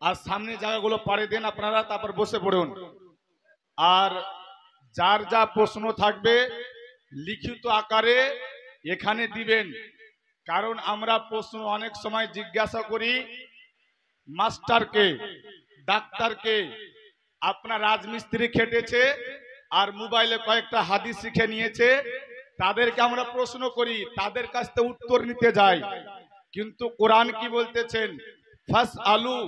আর সামনে জায়গাগুলো পাড়ে দেন আপনারা, তারপর বসে পড়ুন। আর যার যা প্রশ্ন থাকবে লিখিত আকারে এখানে দিবেন, কারণ আমরা প্রশ্ন অনেক সময় জিজ্ঞাসা করি মাস্টারকে, ডাক্তারকে। আপনার রাজমিস্ত্রি খেটেছে আর মোবাইলে কয়েকটা হাদিস শিখে নিয়েছে, তাদেরকে আমরা প্রশ্ন করি, তাদের কাছ থেকে উত্তর নিতে যাই। কিন্তু কোরআন কি বলতেছেন? ফাস আলু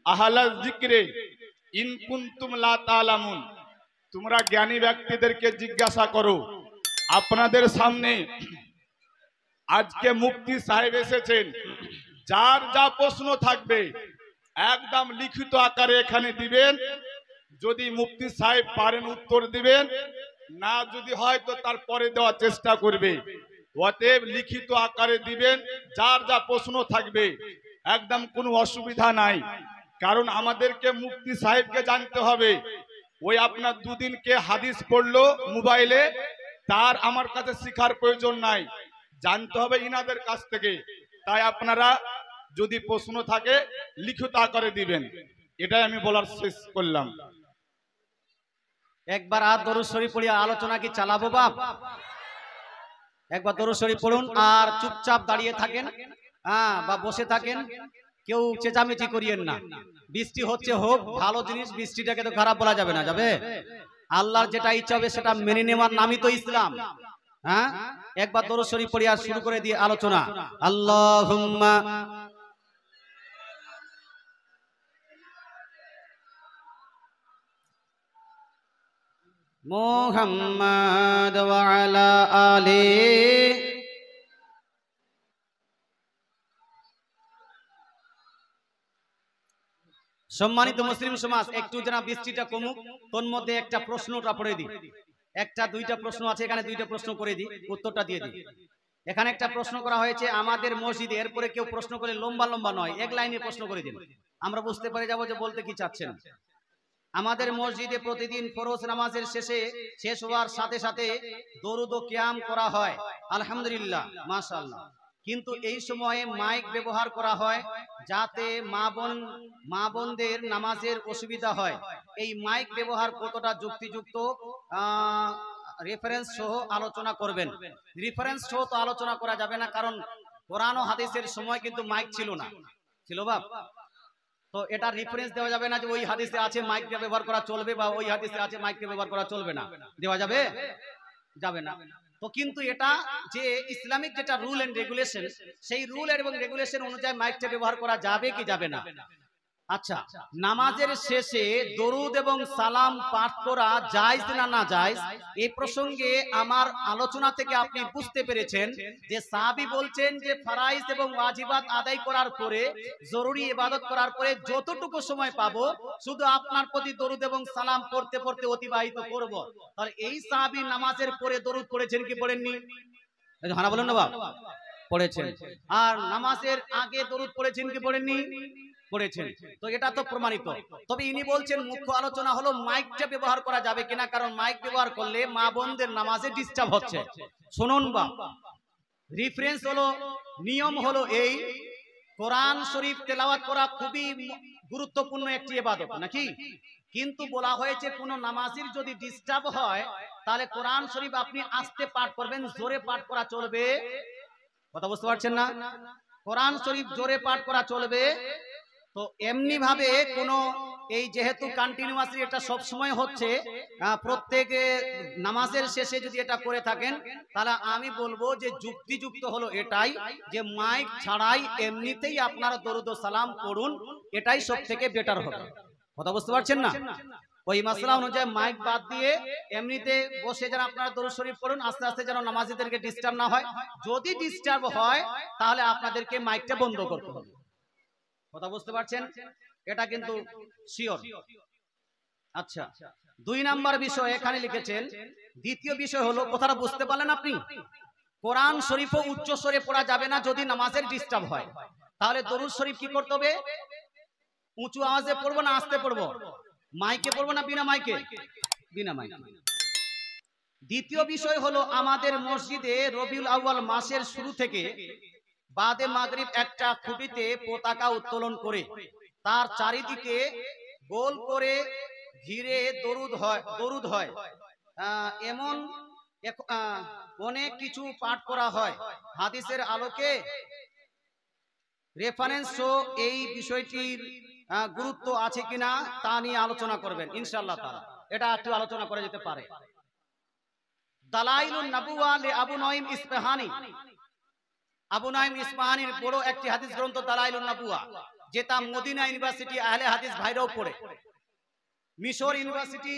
আহলা যিকরে ইন কুনতুম লা তা'লামুন। তোমরা জ্ঞানী ব্যক্তিদেরকে জিজ্ঞাসা করো। আপনাদের সামনে আজকে মুফতি সাহেব এসেছেন, যার যা প্রশ্ন থাকবে একদম লিখিত আকারে এখানে দিবেন। যদি মুফতি সাহেব পারেন উত্তর দিবেন, না যদি হয় তো তারপরে দেওয়ার চেষ্টা করবে। অতএব লিখিত আকারে দিবেন, যার যা প্রশ্ন থাকবে, একদম কোনো অসুবিধা নাই। কারণ আমাদেরকে মুফতি সাহেবকে জানতে হবে। ওই আপনার দুদিনকে হাদিস পড়লো মোবাইলে, তার আমার কাছে শিখার প্রয়োজন নাই, জানতে হবে ইনাদের কাছ থেকে। তাই আপনারা যদি প্রশ্ন থাকে লিখিত আকারে দিবেন, এটাই আমি বলার শেষ করলাম। একবার আর দরুদ শরীফ পড়িয়া আলোচনা কি চালাবো বাপ? একবার দরুদ শরীফ পড়ুন আর চুপচাপ দাঁড়িয়ে থাকেন, হ্যাঁ, বা বসে থাকেন, কেউ চেঁচামেচি করিয়েন না। বৃষ্টি হচ্ছে হোক, ভালো জিনিস, বৃষ্টিটাকে তো খারাপ বলা যাবে না, যাবে? আল্লাহর যেটা ইচ্ছা হবে সেটা মেনে নেওয়ার নামই তো ইসলাম। হ্যাঁ, একবার দরুদ শরীফ পড়িয়া শুরু করে দিয়ে আলোচনা। আল্লাহুম্মা মুহাম্মাদ ওয়া আলা আলি। সম্মানিত মুসলিম সমাজ, একটু যেন বৃষ্টিটা কমুক, তোর মধ্যে একটা প্রশ্নটা পড়ে দিই। একটা দুইটা প্রশ্ন আছে এখানে, দুইটা প্রশ্ন করে দিই, উত্তরটা দিয়ে দিই। এখানে একটা প্রশ্ন করা হয়েছে আমাদের মসজিদে, এরপরে কেউ প্রশ্ন করে লম্বা লম্বা নয়, এক লাইনে প্রশ্ন করে দিন, আমরা বুঝতে পারে যাবো যে বলতে কি চাচ্ছেন। আমাদের মসজিদে প্রতিদিন ফরজ নামাজের শেষ হওয়ার সাথে সাথে দরুদ ও কিয়াম করা হয়, আলহামদুলিল্লাহ, মাশাআল্লাহ। কিন্তু এই সময়ে মাইক ব্যবহার করা হয় যাতে মা বোনদের নামাজের অসুবিধা হয়। এই মাইক ব্যবহার কতটা যুক্তিযুক্ত, রেফারেন্স সহ আলোচনা করবেন। রেফারেন্স সহ তো আলোচনা করা যাবে না, কারণ কোরআন ও হাদিসের সময় কিন্তু মাইক ছিল না, ছিল বাপ? তো এটা রেফারেন্স দেওয়া যাবে না যে ওই হাদিসে আছে মাইক ব্যবহার করা চলবে, বা ওই হাদিসে আছে মাইক ব্যবহার করা চলবে না, দেওয়া যাবে? যাবে না। তো কিন্তু এটা যে ইসলামিক যেটা রুল এন্ড রেগুলেশন, সেই রুল এবং রেগুলেশন অনুযায়ী মাইকটা ব্যবহার করা যাবে কি যাবে না? আচ্ছা, নামাজের শেষে দরুদ এবং সালাম পাঠ করা জায়েজ না না জায়েজ, এই প্রসঙ্গে আমার আলোচনা থেকে আপনি বুঝতে পেরেছেন যে সাহাবী বলছেন যে ফরাইজ এবং ওয়াজিবাত আদায় করার পরে, জরুরি ইবাদত করার পরে যতটুকু সময় পাবো শুধু আপনার প্রতি দরুদ এবং সালাম পড়তে পড়তে অতিবাহিত করব। তাহলে এই সাহাবী নামাজের পরে দরুদ পড়েছেন কি পড়েননি? হ্যাঁ বলেন না বাবা, পড়েছেন। আর নামাজের আগে দরুদ পড়েছেন কি পড়েননি? পড়েছেন। তো এটা তো প্রমাণিত। তবে ইনি বলছেন মুখ্য আলোচনা হলো মাইকটা ব্যবহার করা যাবে কিনা, কারণ মাইক ব্যবহার করলে মা বোনদের নামাজে ডিস্টার্ব হচ্ছে। শুনুন বা, রেফারেন্স হলো, নিয়ম হলো এই, কোরআন শরীফ তেলাওয়াত করা খুবই গুরুত্বপূর্ণ একটি ইবাদত নাকি? কিন্তু বলা হয়েছে কোন নামাজির যদি ডিস্টার্ব হয় তাহলে কোরআন শরীফ আপনি আস্তে পাঠ করবেন, জোরে পাঠ করা চলবে। কথা বুঝতে পারছেন না? কোরআন শরীফ জোরে পাঠ করা চলবে। তো এমনি ভাবে কোন, এই যেহেতু কন্টিনিউয়াসলি এটা সব সময় হচ্ছে, প্রত্যেক নামাজের শেষে যদি এটা করে থাকেন, তাহলে আমি বলবো যে যুক্তিযুক্ত হলো এটাই যে মাইক ছাড়াই এমনিতেই আপনারা দরুদ ও সালাম পড়ুন, এটাই সব থেকে বেটার হবে। কথা বুঝতে পারছেন না? ওই মাসলা অনুযায়ী মাইক বাদ দিয়ে এমনিতে বসে যেন আপনারা দরুদ শরীফ পড়ুন, আস্তে আস্তে যেন নামাজীদেরকে ডিস্টার্ব না হয়। যদি ডিস্টার্ব হয় তাহলে আপনাদেরকে মাইকটা বন্ধ করতে হবে। কথা বুঝতে পারছেন? এটা কিন্তু শিওর। আচ্ছা, 2 নাম্বার বিষয় এখানে লিখেছেন। দ্বিতীয় বিষয় হলো, কথাটা বুঝতে পারলেন আপনি? কোরআন শরীফও উচ্চ স্বরে পড়া যাবে না যদি নামাজের ডিস্টার্ব হয়। তাহলে দরুদ শরীফ কি করতে হবে? উঁচু আওয়াজে পড়বো না আস্তে পড়বো? মাইকে পড়বো না বিনা মাইকে? বিনা মাইকে। দ্বিতীয় বিষয় হলো, আমাদের মসজিদে রবিউল আউয়াল মাসের শুরু থেকে বাদে মাগরিব একটা খুঁটিতে পতাকা উত্তোলন করে তার চারিদিকে গোল করে ঘিরে দরুদ হয় এমন অনেক কিছু পাঠ করা হয়। হাদিসের আলোকে রেফারেন্স শো এই বিষয়টির গুরুত্ব আছে কিনা তা নিয়ে আলোচনা করবেন ইনশাআল্লাহ তাআলা। এটা একটু আলোচনা করা যেতে পারে। দালাইলুন নবুওয়া লি আবু নঈম ইসফাহানি, আবু নঈম ইসফাহানির বড় একটি হাদিস গ্রন্থ দালাইলুন নবুওয়া, যেটা মদিনা ইউনিভার্সিটি আহলে হাদিস ভাইরাও পড়ে। মিশর ইউনিভার্সিটি,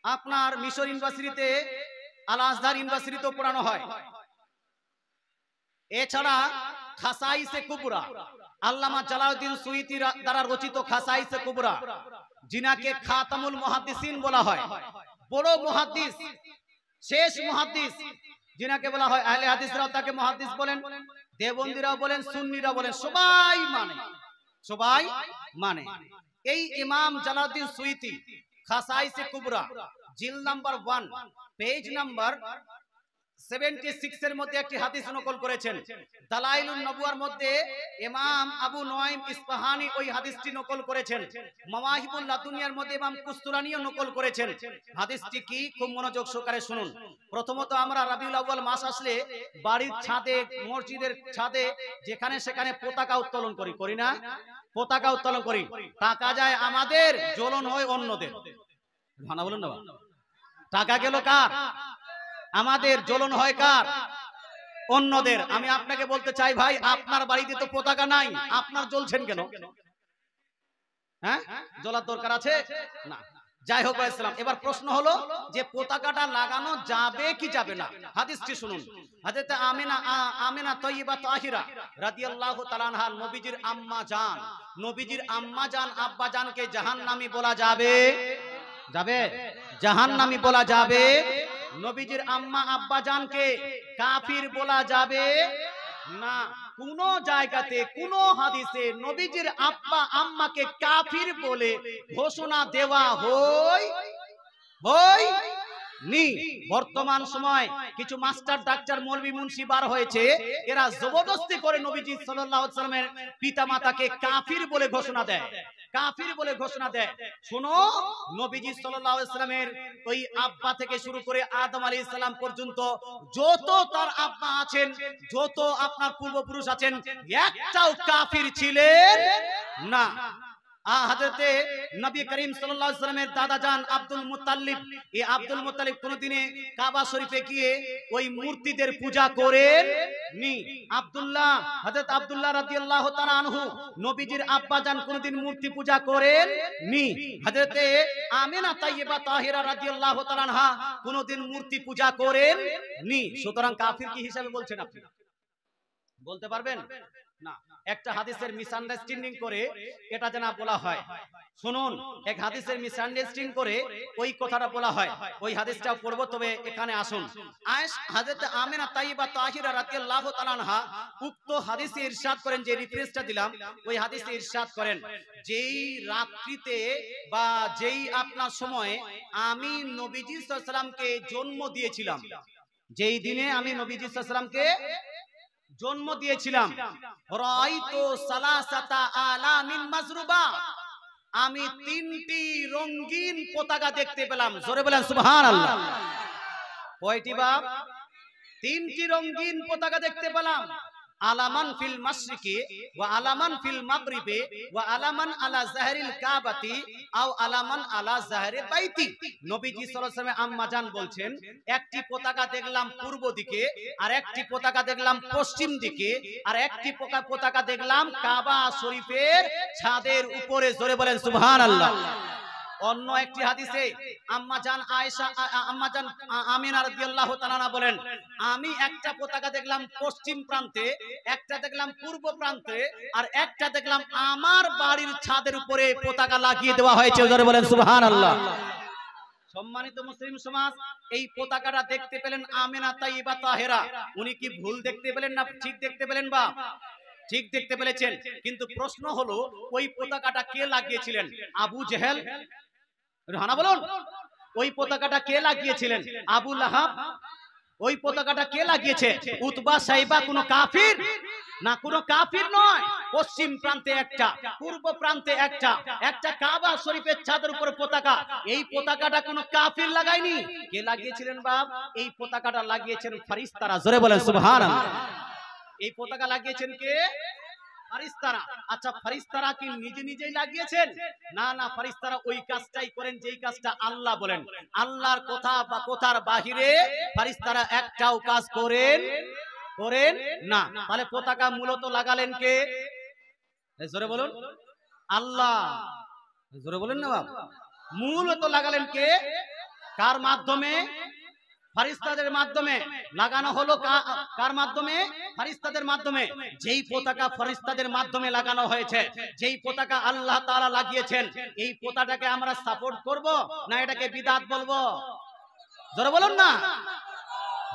আপনার মিশর ইউনিভার্সিটিতে আল আজহার ইউনিভার্সিটিতেও পড়ানো হয়। এছাড়া খাসাইসে কুবরা, আল্লামা জালালউদ্দিন সুয়ুতী দ্বারা রচিত খাসাইসে কুবরা, যিনাকে খাতামুল মুহাদ্দিসিন বলা হয়, বড় মুহাদ্দিস, শেষ মুহাদ্দিস যিনাকে বলা হয়। আহলে হাদিসরাও তাকে মুহাদ্দিস বলেন, দেওবন্দিরাও বলেন, সুন্নিরাও বলেন, সবাই মানে। এই ইমাম জালালউদ্দিন সুয়ুতী খাসাইসে কুবরা জিলদ নাম্বার 1 পেজ নাম্বার 76 এর মধ্যে একটি হাদিস নকল করেছেন। দালাইলুন নবুয়ার মধ্যে ইমাম আবু নঈম ইসফাহানি ওই হাদিসটি নকল করেছেন। মাওয়াহিবুল লাদুনিয়ার মধ্যে ইমাম কুস্তুলানিও নকল করেছেন। হাদিসটি কি, খুব মনোযোগ সহকারে শুনুন। প্রথমত আমরা রাবিউল আউয়াল মাস আসলে বাড়ির ছাদে, মসজিদের ছাদে যেখানে সেখানে পতাকা উত্তোলন করি না? পতাকা উত্তোলন করি, টাকা যায় আমাদের, জ্বলন হয় অন্যদের। ভানা বলুন না, টাকা গেল কার? আমাদের, জ্বলন হয় কার? অন্যদের। আমি আপনাকে বলতে চাই ভাই, আপনার বাড়িতে তো পতাকা নাই, আপনার জ্বলছেন কেন? হ্যাঁ, জ্বলার দরকার আছে না। যাই হোক ইসলাম, এবার প্রশ্ন হলো যে পতাকাটা লাগানো যাবে কি যাবে না। হাদিসটি শুনুন। হযরত আমিনা তয়্যিবা তাহিরা রাদিয়াল্লাহু তাআলা আনহা, নবীজির আম্মা জান, নবীজির আম্মা জান আব্বা জানকে জাহান্নামী বলা যাবে? জাহান্নামী বলা যাবে? নবীজির আম্মা আব্বা জানকে কাফির বলা যাবে না। কোন জায়গাতে, কোন হাদিসে নবীজির আব্বা আম্মাকে কাফির বলে ঘোষণা দেওয়া হয়নি। বর্তমান সময় কিছু মাস্টার, ডাক্তার, মৌলভী, মুন্সি বার হয়েছে, এরা জবরদস্তি করে নবীজি সাল্লাল্লাহু আলাইহি ওয়াসাল্লামের পিতামাতাকে কাফির বলে ঘোষণা দেয়, কাফির বলে ঘোষণা দেয়। শোনো, নবীজি সাল্লাল্লাহু আলাইহি ওয়াসাল্লামের ওই আব্বা থেকে শুরু করে আদম আলাইহিস সালাম পর্যন্ত যত তার আব্বা আছেন, যত আপনার পূর্বপুরুষ আছেন, একটাও কাফির ছিলেন না। হযরতে নবী করিম সাল্লাল্লাহু আলাইহি ওয়াসাল্লামের দাদা জান আব্দুল মুত্তালিব, এই আব্দুল মুত্তালিব কোনদিনে কাবা শরীফে গিয়ে ওই মূর্তিদের পূজা করেননি। হযরত আব্দুল্লাহ রাদিয়াল্লাহু তাআলা আনহু, নবীজির আব্বা জান কোনদিন মূর্তি পূজা করেননি। হযরতে আমিনা তাইয়্যিবা তাহিরা রাদিয়াল্লাহু তাআলা আনহা কোনদিন মূর্তি পূজা করেননি। সুতরাং কাফির কি হিসাবে বলছেন আপনি? বলতে পারবেন না। একটা হাদিসের মিসআন্ডারস্ট্যান্ডিং করে এটা যেন বলা হয়। শুনুন, এক হাদিসের মিসআন্ডারস্ট্যান্ডিং করে ওই কথাটা বলা হয়। ওই হাদিসটা পড়ব, তবে এখানে আসুন। হযরত আমিনা তাইয়্যিবা তাহিরা রাদিয়াল্লাহু তাআলা আনহা উক্ত হাদিসে ইরশাদ করেন, যে রিফারেন্সটা দিলাম ওই হাদিসে ইরশাদ করেন, যেই রাত্রিতে বা যেই আপনার সময়ে আমি নবীজি সাল্লাল্লাহু আলাইহি ওয়াসাল্লামকে জন্ম দিয়েছিলাম, যেই দিনে আমি নবীজি সাল্লাল্লাহু আলাইহি ওয়াসাল্লামকে জন্ম দিয়েছিলাম, রাআইতু সালাসাতা আলামিন মাজরুবা, আমি 3টি রঙিন পতাকা দেখতে পেলাম। জোরে বলেন সুবহানাল্লাহ। কয়টি বাপ? 3টি রঙিন পতাকা দেখতে পেলাম। আলামান ফিল মাশরিকি ওয়া আলামান ফিল মাগরিবি ওয়া আলামান আলা জাহরিল কাবাতি আও আলামান আলা জাহরি বাইতি। নবীজি সাল্লাল্লাহু আলাইহি ওয়াসাল্লাম আম্মা জান বলছেন, একটি পতাকা দেখলাম পূর্ব দিকে, আর একটি পতাকা দেখলাম পশ্চিম দিকে, আর একটি পতাকা দেখলাম কাবা শরীফের ছাদের উপরে। জোরে বলেন সুবহানাল্লাহ। অন্য একটি হাদিসে আম্মা জান আমিনা রাদিয়াল্লাহু তাআলা বলেন, আমি একটা পতাকা দেখলাম পশ্চিম প্রান্তে, একটা দেখলাম পূর্ব প্রান্তে, আর একটা দেখলাম আমার বাড়ির ছাদের উপরে পতাকা লাগিয়ে দেওয়া হয়েছে। জোরে বলেন সুবহানাল্লাহ। সম্মানিত মুসলিম সমাজ, এই পতাকাটা দেখতে পেলেন আমিনা তাইয়্যিবা তাহিরা। উনি কি ভুল দেখতে পেলেন না ঠিক দেখতে পেলেন? বা ঠিক দেখতে পেলেছেন। কিন্তু প্রশ্ন হলো, ওই পতাকাটা কে লাগিয়েছিলেন? আবু জেহেল? হানা বলুন। ওই পতাকাটা কে লাগিয়েছিলেন? আবু লাহাব? ওই পতাকাটা কে লাগিয়েছে? উতবা সাইবা কোনো কাফির না, কোনো কাফির নয়। পশ্চিম প্রান্তে একটা, পূর্ব প্রান্তে একটা, একটা কাবা শরীফের ছাদের উপরে পতাকা। এই পতাকাটা কোনো কাফির লাগায়নি। কে লাগিয়েছিলেন বাপ? এই পতাকাটা লাগিয়েছেন ফেরেশতারা। জোরে বলেন সুবহানাল্লাহ। এই পতাকা লাগিয়েছেন কে? ফেরেশতারা। আচ্ছা, ফেরেশতারা কি নিজে নিজেই লাগিয়েছেন? না না, ফেরেশতারা ওই কাজটাই করেন যেই কাজটা আল্লাহ বলেন। আল্লাহর কথা বা কথার বাহিরে ফেরেশতারা একটাও কাজ করেন না। তাহলে পতাকা মূলত লাগালেন কে? জোরে বলুন। আল্লাহ। জোরে বলেন না বাবা। মূলত লাগালেন কে? কার মাধ্যমে? ফেরেশতাদের মাধ্যমে। লাগানো হলো কার মাধ্যমে? ফেরেশতাদের মাধ্যমে। যেই পতাকা ফেরেশতাদের মাধ্যমে লাগানো হয়েছে, যেই পতাকা আল্লাহ তাআলা লাগিয়েছেন, এই পতাকাকে আমরা সাপোর্ট করব না এটাকে বিদআত বলবো? জোরে বলুন না।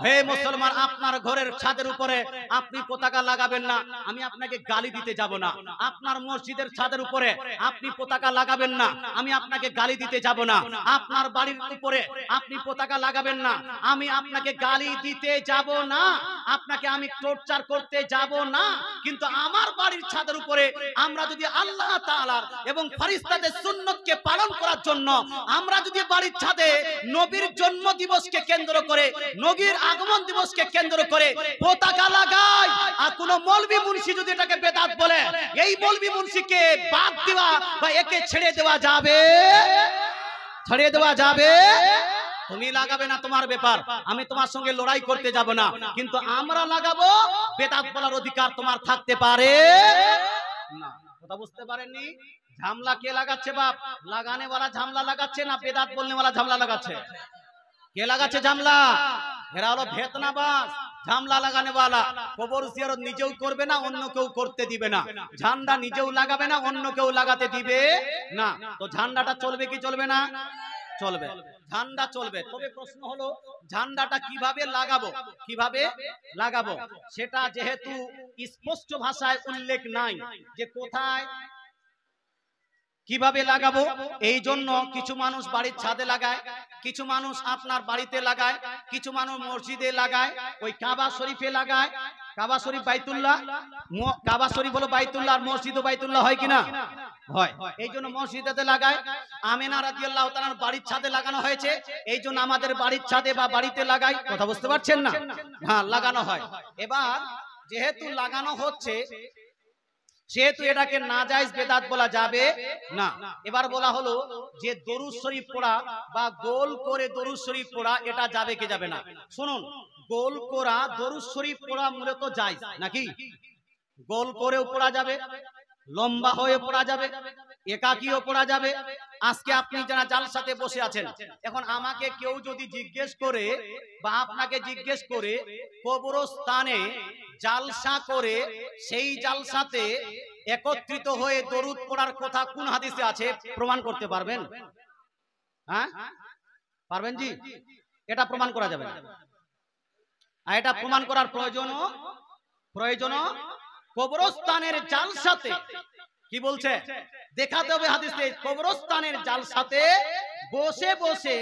হে মুসলমান, আপনার ঘরের ছাদের উপরে আপনি পতাকা লাগাবেন না, আমি আপনাকে গালি দিতে যাব না। আপনার মসজিদের ছাদের উপরে আপনি পতাকা লাগাবেন না, আমি আপনাকে গালি দিতে যাব না। আপনার বাড়ির উপরে আপনি পতাকা লাগাবেন না, আমি আপনাকে গালি দিতে যাব না। আপনাকে আমি টর্চার করতে যাব না। কিন্তু আমার বাড়ির ছাদের উপরে আমরা যদি আল্লাহ তাআলার এবং ফেরেশতাদের সুন্নতকে পালন করার জন্য আমরা যদি বাড়ির ছাদে নবীর জন্ম দিবসকে কেন্দ্র করে, নবীর আগমন দিবসকে কেন্দ্র করে পতাকা লাগাই, আর কোন মৌলভী মুন্সি যদি এটাকে বেদাত বলে, এই মৌলভী মুন্সিকে বাদ দেওয়া বা একে ছেড়ে দেওয়া যাবে? ছেড়ে দেওয়া যাবে? তুমি লাগাবে না, তোমার ব্যাপার, আমি তোমার সঙ্গে লড়াই করতে যাব না। কিন্তু আমরা লাগাবো, বেদাত বলার অধিকার তোমার থাকতে পারে না। কথা বুঝতে পারেননি? ঝামলা কে লাগাচ্ছে বাপ? লাগানে वाला ঝামলা লাগাচ্ছে না বেদাত বলনে वाला ঝামলা লাগাচ্ছে? কে লাগাচ্ছে ঝামলা? এরা হলো ভেতনাবাজ, ঝামলা লাগানে वाला। কবর জিয়ারত নিজেও করবে না, অন্য কেউ করতে দিবে না। ঝান্ডা নিজেও লাগাবে না, অন্য কেউ লাগাতে দিবে না। তো ঝান্ডাটা চলবে কি চলবে না? চলবে, ঝান্ডা চলবে। তবে প্রশ্ন হলো ঝান্ডাটা কিভাবে লাগাবো? কিভাবে লাগাবো সেটা যেহেতু স্পষ্ট ভাষায় উল্লেখ নাই যে কোথায় কিভাবে লাগাবো, এই জন্য কিছু মানুষ বাড়ির ছাদে লাগায়, কিছু মানুষ আপনার বাড়িতে লাগায়, কিছু মানুষ মসজিদে লাগায়, ওই কাবা শরীফে লাগায়। কাবা শরীফ বাইতুল্লাহ, কাবা শরীফ হলো বাইতুল্লাহ, আর মসজিদও বাইতুল্লাহ, হয় কিনা? হয়। এই জন্য মসজিদেতে লাগায়। আমিনা রাদিয়াল্লাহু তাআলার বাড়ির ছাদে লাগানো হয়েছে, এই জন্য আমাদের বাড়ির ছাদে বা বাড়িতে লাগাই। কথা বুঝতে পারছেন না? হ্যাঁ, লাগানো হয়। এবার যেহেতু লাগানো হচ্ছে সেহেতু এটাকে নাজায়েজ বেদাত বলা যাবে না। এবার বলা হলো যে দরুদ শরীফ পড়া বা গোল করে দরুদ শরীফ পড়া, এটা যাবে কি যাবে না? শুনুন, গোল করা দরুদ শরীফ পড়া মূলত জায়েজ নাকি? গোল করেও পড়া যাবে, লম্বা হয়ে পড়া যাবে, একাকীও পড়া যাবে। আজকে আপনি যারা জালসাতে বসে আছেন, এখন আমাকে কেউ যদি জিজ্ঞেস করে বা আপনাকে জিজ্ঞেস করে কবরস্থানে জালসা করে সেই জালসাতে একত্রিত হয়ে দরুদ পড়ার কথা কোন হাদিসে আছে, প্রমাণ করতে পারবেন? হ্যাঁ, পারবেন জি? এটা প্রমাণ করা যাবে না। আর এটা প্রমাণ করার প্রয়োজন কবরস্থানের জালসাতে কি বলছে দেখাতে হবে হাদিসে। কবরস্থানের জালসাতে বসে বসে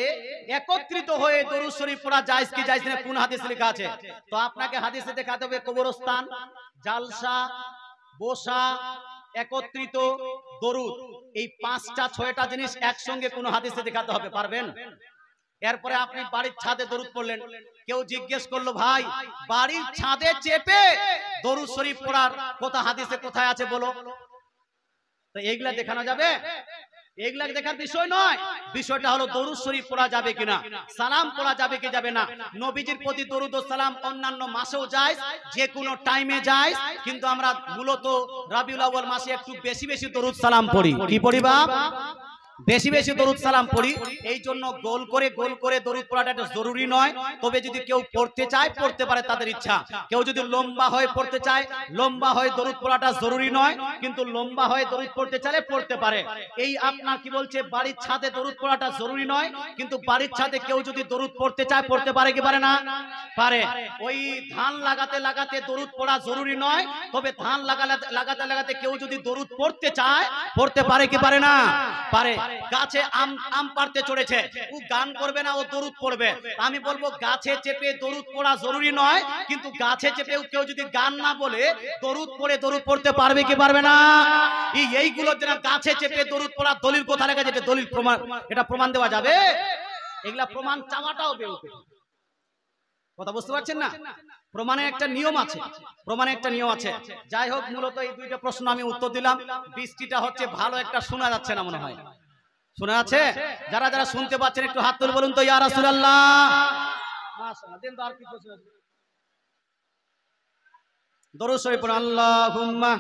একত্রিত হয়ে দরুদ শরীফ পড়া জায়েজ কি জায়েজ না, কোন হাদিসে লেখা আছে? তো আপনাকে হাদিসে দেখাতে হবে কবরস্থান, জালসা, বসা, একত্রিত, দরুদ, এই 5টা 6টা জিনিস একসঙ্গে কোন হাদিসে দেখাতে হবে। পারবেন? এরপরে আপনি বাড়ির ছাদে দরুদ পড়লেন, কেউ জিজ্ঞেস করলো ভাই বাড়ির ছাদে চেপে দরুদ শরীফ পড়ার কথা হাদিসে কোথায় আছে বলো? তো এইগুলা দেখানো যাবে? এইগুলা দেখার বিষয় নয়, বিষয়টা হলো দরুদ শরীফ পড়া যাবে কিনা, সালাম পড়া যাবে কি যাবে না। নবীজির প্রতি দরুদ ও সালাম অন্যান্য মাসেও যায়, যে কোনো টাইমে যায়, কিন্তু আমরা মূলত রবিউল আউয়াল মাসে একটু বেশি বেশি দরুদ সালাম পড়ি। কি পড়ি বাপ? বেশি বেশি দরুদ সালাম পড়ি। এই জন্য গোল করে দরুদ পড়াটা জরুরি নয়। তবে যদি কেউ পড়তে চায় পড়তে পারে, তাদের ইচ্ছা। কেউ যদি লম্বা হয়ে পড়তে চায়, লম্বা হয়ে দরুদ পড়াটা জরুরি নয়, কিন্তু লম্বা হয়ে দরুদ পড়তে চাইলে পড়তে পারে। এই আপনার কি বলছে, বাড়ির ছাদে দরুদ পড়াটা জরুরি নয়, কিন্তু বাড়ির ছাদে কেউ যদি দরুদ পড়তে চায় পড়তে পারে কি পারে না? পারে। ওই ধান লাগাতে লাগাতে দরুদ পড়া জরুরি নয়, তবে ধান লাগাতে লাগাতে কেউ যদি দরুদ পড়তে চায় পড়তে পারে কি পারে না? পারে। গাছে আম আম পাড়তে চড়েছে, ও গান করবে না, ও দরুদ পড়বে। আমি বলবো গাছে চেপে দরুদ পড়া জরুরি নয়, কিন্তু গাছে চেপে কেউ যদি গান না বলে দরুদ পড়ে দরুদ পড়তে পারবে কি পারবে না? এইগুলো যেন গাছে চেপে দরুদ পড়া দলিল কোথায় লেখা যেটা দলিল প্রমাণ, এটা প্রমাণ দেওয়া যাবে? এগুলা প্রমাণ চাওয়াটাও বেউকে। কথা বুঝতে পারছেন না? প্রমাণের একটা নিয়ম আছে, প্রমাণের একটা নিয়ম আছে। যাই হোক, মূলত এই দুইটা প্রশ্ন আমি উত্তর দিলাম। বৃষ্টিটা হচ্ছে ভালো একটা শোনা যাচ্ছে না মনে হয়, শোনা যাচ্ছে? যারা যারা শুনতে পাচ্ছেন একটু হাত তুলে বলুন তো ইয়া রাসূলুল্লাহ। মাশাআল্লাহ, দেন তো আর কি প্রশ্ন আছে? দরুদ শরীফ পড়ুন। আল্লাহুম্মা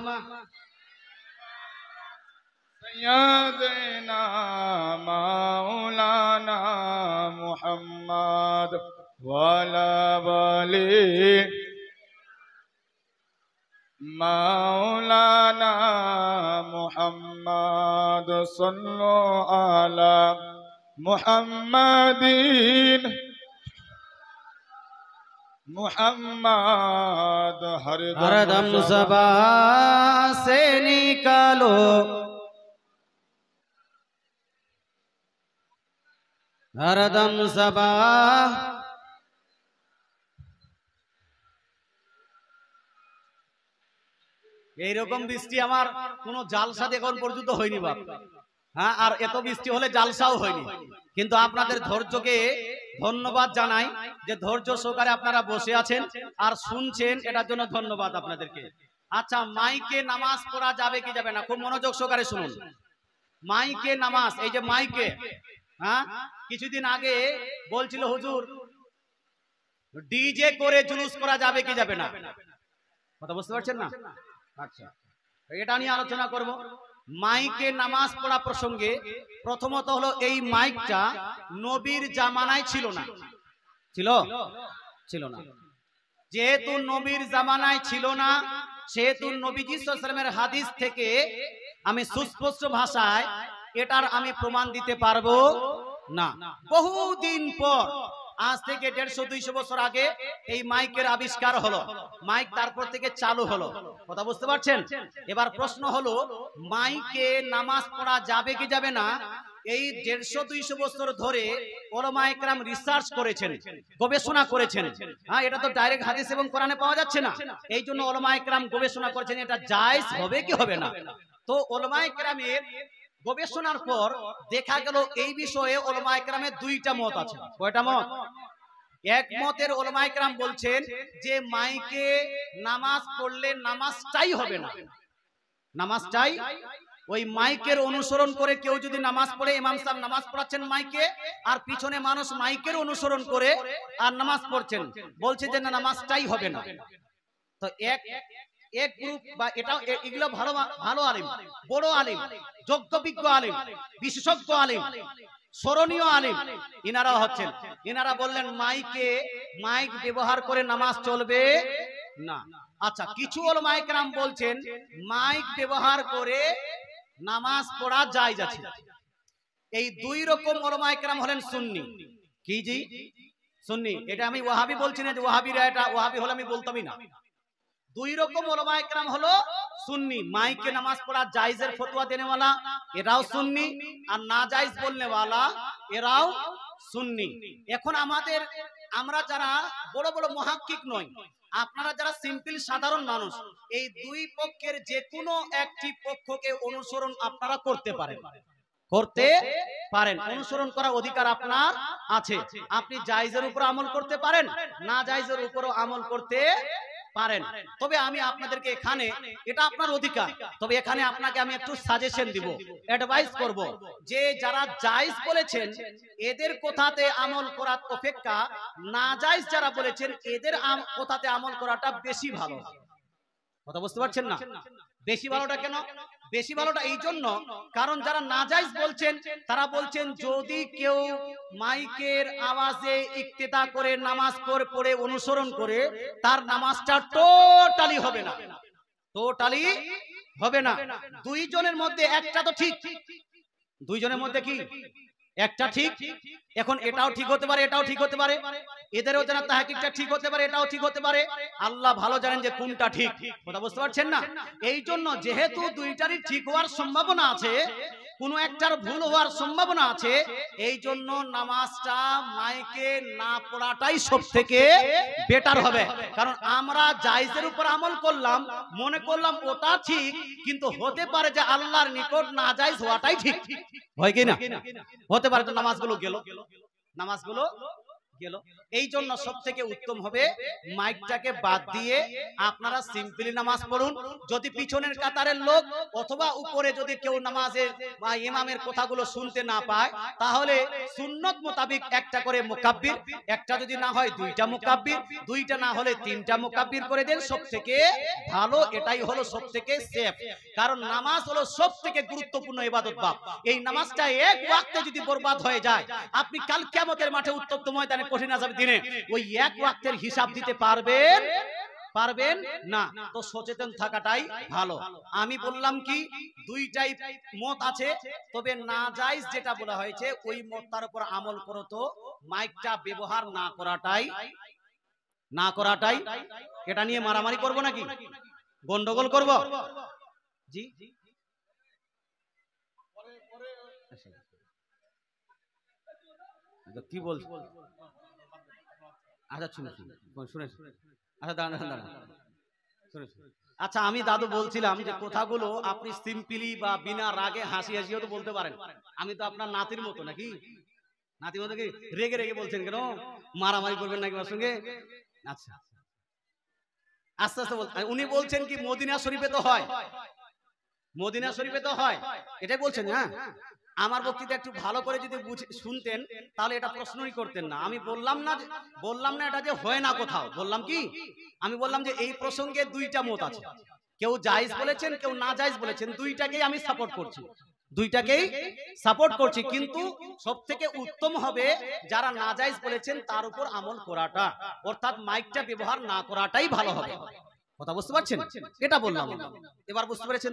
سيدنا مولانا محمد وعلى آله مولانا محمد صلوا على محمد محمد हरदम ज़बां से निकालो, हरदम ज़बां। এইরকম বৃষ্টি আমার কোন জালসা এখন পর্যন্ত হয়নি বাপ। হ্যাঁ, আর এত বৃষ্টি হলে জালসাও হয়নি। কিন্তু আপনাদের ধৈর্যকে ধন্যবাদ জানাই, যে ধৈর্য সহকারে আপনারা বসে আছেন আর শুনছেন, এটার জন্য ধন্যবাদ আপনাদেরকে। আচ্ছা, মাইকে নামাজ পড়া যাবে কি যাবে না? খুব মনোযোগ সহকারে শুনুন। মাইকে নামাজ, এই যে মাইকে, হ্যাঁ, কিছুদিন আগে বলছিল হুজুর ডিজে করে জুলুস করা যাবে কি যাবে না? কথা বুঝতে পারছেন না? আচ্ছা, এটা নিয়ে আলোচনা করব। মাইকে নামাজ পড়া প্রসঙ্গে প্রথমত হলো, এই মাইকটা নবীর জামানায় ছিল না। ছিল? ছিল না। যেহেতু নবীর জামানায় ছিল না, সেহেতু নবীজি সাল্লাল্লাহু আলাইহি ওয়াসাল্লামের হাদিস থেকে আমি সুস্পষ্ট ভাষায় এটার আমি প্রমাণ দিতে পারবো না। বহুদিন পর, আজ থেকে 150-200 বছর আগে এই মাইকের আবিষ্কার হলো, মাইক তারপর থেকে চালু হলো। কথা বুঝতে পারছেন? এবার প্রশ্ন হলো, মাইকে নামাজ পড়া যাবে কি যাবে না? এই 150-200 বছর ধরে উলামায়ে কেরাম রিসার্চ করেছেন, গবেষণা করেছেন। হ্যাঁ, এটা তো ডাইরেক্ট হাদিস এবং কোরআনে পাওয়া যাচ্ছে না, এই জন্য উলামায়ে কেরাম গবেষণা করেছেন এটা জায়েজ হবে কি হবে না। তো উলামায়ে কেরামের গবেষণার পর দেখা গেল এই বিষয়ে উলামায়ে কেরামের দুইটা মত আছে। কয়টা মত? এক মতের উলামায়ে কেরাম বলছেন যে মাইকে নামাজ পড়লে নামাজটাই হবে না, নামাজটাই ওই মাইকের অনুসরণ করে কেউ যদি নামাজ পড়ে, ইমাম সাহেব নামাজ পড়াচ্ছেন মাইকে, আর পিছনে মানুষ মাইকের অনুসরণ করে আর নামাজ পড়ছেন, বলছে যে না, নামাজটাই হবে না। তো এক গ্রুপ, বা এটা এগুলো ভালো ভালো আলিম, বড় আলিম, যোগ্য বিজ্ঞ আলিম, বিশেষজ্ঞ আলিম, স্মরণীয় আলিম, ইনারা হচ্ছেন, ইনারা বললেন মাইক ব্যবহার করে নামাজ চলবে না। আচ্ছা, কিছু উলামায়ে কেরাম বলছেন মাইক ব্যবহার করে নামাজ পড়া জায়েজ আছে। এই দুই রকম উলামায়ে কেরাম হলেন সুন্নি। কি জি? সুন্নি। এটা আমি ওয়াহাবি বলছি না যে ওয়াহাবিরা, এটা ওয়াহাবি হলে আমি বলতামই না। দুই রকম উলামায়ে কেরাম হলো সুন্নি। মাইকে নামাজ পড়া জায়েজের ফতোয়া দেনেওয়ালা এরাও সুন্নি, আর না জায়েজ বলনেওয়ালা এরাও সুন্নি। এখন আমরা যারা বড় বড় মুহাক্কিক নই, আপনারা যারা সিম্পল সাধারণ মানুষ, এই দুই পক্ষের যে কোনো একটি পক্ষকে অনুসরণ আপনারা করতে পারেন, অনুসরণ করার অধিকার আপনার আছে। আপনি জায়েজের উপর আমল করতে পারেন, না জায়েজের উপরও আমল করতে পারেন। তবে আমি আপনাদেরকে এখানে, এটা আপনার অধিকার, তবে এখানে আপনাকে আমি একটু সাজেশন দিব, অ্যাডভাইস করব, যে যারা জায়েজ বলেছেন এদের কথাতে আমল করার অপেক্ষা না জায়েজ যারা বলেছেন এদের কথাতে আমল করাটা বেশি ভালো। কথা বুঝতে পারছেন না? বেশি ভালোটা কেন? বেশি ভালোটা এই জন্য, কারণ যারা নাজায়েজ বলছেন তারা বলছেন যদি কেউ মাইকের আওয়াজে ইক্তেদা করে নামাজ পড়ে অনুসরণ করে, তার নামাজটা টোটালি হবে না, টোটালি হবে না। দুইজনের মধ্যে একটা তো ঠিক, দুইজনের মধ্যে কি একটা ঠিক। এখন এটাও ঠিক হতে পারে, এটাও ঠিক হতে পারে, এদেরও যেন তাহকিকটা ঠিক হতে পারে, এটাও ঠিক হতে পারে। আল্লাহ ভালো জানেন যে কোনটা ঠিক। কথা বুঝতে পারছেন না? এই জন্য যেহেতু দুইটারই ঠিক হওয়ার সম্ভাবনা আছে, কোনো একটার ভুল হওয়ার সম্ভাবনা আছে, এই জন্য নামাজটা মাইকে না পড়াটাই সব থেকে বেটার হবে। কারণ আমরা জায়েজের উপর আমল করলাম, মনে করলাম ওটা ঠিক, কিন্তু হতে পারে যে আল্লাহর নিকট না জায়েজ হওয়াটাই ঠিক, হয় কি না? হতে পারে, তো নামাজগুলো গেল। এই জন্য সব থেকে উত্তম হবে মাইকটাকে বাদ দিয়ে আপনারা সিম্পলি নামাজ পড়ুন। যদি পিছনের কাতারের লোক অথবা উপরে যদি কেউ নামাজের বা ইমামের কথাগুলো শুনতে না পায়, তাহলে সুন্নত মোতাবিক একটা করে মুকাব্বির, একটা যদি না হয় দুইটা মুকাব্বির, দুইটা না হলে তিনটা মুকাব্বির করে দেন, সব থেকে ভালো। এটাই হলো সব থেকে সেফ। কারণ নামাজ হলো সব থেকে গুরুত্বপূর্ণ ইবাদত বাপ। এই নামাজটা এক ওয়াক্তে যদি বরবাদ হয়ে যায়, আপনি কাল কিয়ামতের মাঠে উত্তপ্ত ময়দানে কঠিন আযাব দিনে ওই এক ওয়াক্তের হিসাব দিতে পারবেন না। তো সচেতন থাকাটাই ভালো। আমি বললাম কি, দুইটাই মত আছে, তবে না জায়েজ যেটা বলা হয়েছে ওই মতটার উপর আমল করো, তো মাইকটা ব্যবহার না করাটাই। এটা নিয়ে মারামারি করব নাকি গন্ডগোল করব? জি, কি বলছ? আচ্ছা শুনে আচ্ছা দাঁড়ান। আচ্ছা, আমি দাদু বলছিলাম যে কথাগুলো আপনি সিম্পলি বা বিনা রাগে হাসি হাসিও তো বলতে পারেন। আমি তো আপনার নাতির মতো নাকি? নাতির মতো কি রেগে বলছেন কেন? মারামারি করবেন নাকি ওর সঙ্গে? আচ্ছা, আস্তে আস্তে উনি বলছেন কি মদিনা শরীফে তো হয়, এটাই বলছেন। হ্যাঁ, আমার বক্তৃতা একটু ভালো করে যদি শুনতেন তাহলে এটা প্রশ্নই করতেন না। আমি বললাম না এটা যে হয় না কোথাও। বললাম কি, আমি বললাম যে এই প্রসঙ্গে দুইটা মত আছে, কেউ জায়েজ বলেছেন, কেউ না জায়েজ বলেছেন। দুইটাকেই আমি সাপোর্ট করছি, কিন্তু সব থেকে উত্তম হবে যারা না জায়েজ বলেছেন তার উপর আমল করাটা, অর্থাৎ মাইকটা ব্যবহার না করাটাই ভালো হবে। কথা বুঝতে পারছেন? এটা বললাম। এবার বুঝতে পেরেছেন?